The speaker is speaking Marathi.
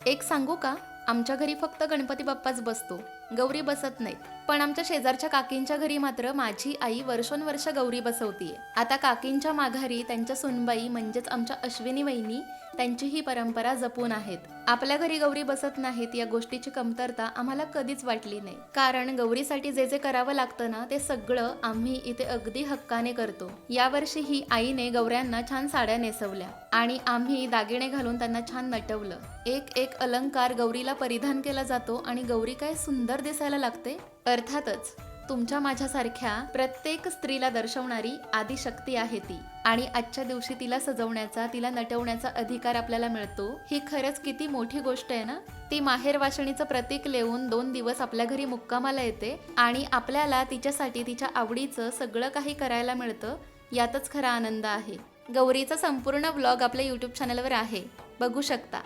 एक सांगू का, आमच्या घरी फक्त गणपती बाप्पाच बसतो, गौरी बसत नाहीत. पण आमच्या शेजारच्या काकींच्या घरी मात्र माझी आई वर्षोनवर्ष गौरी बसवतीये. आता काकींच्या माघारी त्यांच्या सुनबाई म्हणजेच आमच्या अश्विनी वहिनी त्यांची ही परंपरा जपून आहेत. आपल्या घरी गौरी बसत नाहीत या गोष्टीची कमतरता आम्हाला कधीच वाटली नाही, कारण गौरीसाठी जे जे करावं लागतं ना ते सगळं आम्ही इथे अगदी हक्काने करतो. यावर्षीही आईने गौऱ्यांना छान साड्या नेसवल्या आणि आम्ही दागिने घालून त्यांना छान नटवलं. एक एक अलंकार गौरीला परिधान केला जातो आणि गौरी काय सुंदर दिसायला लागते. अर्थातच तुमच्या माझ्यासारख्या प्रत्येक स्त्रीला दर्शवणारी आदिशक्ती आहे ती, आणि आजच्या दिवशी तिला सजवण्याचा, तिला नटवण्याचा अधिकार आपल्याला मिळतो. ही खरंच किती मोठी गोष्ट आहे ना. ती माहेर वाशिणीचं प्रतीक लेवून 2 दिवस आपल्या घरी मुक्कामाला येते आणि आपल्याला तिच्यासाठी तिच्या आवडीचं सगळं काही करायला मिळतं. यातच खरा आनंद आहे. गौरीचा संपूर्ण व्लॉग आपल्या यूट्यूब चॅनलवर आहे, बघू शकता.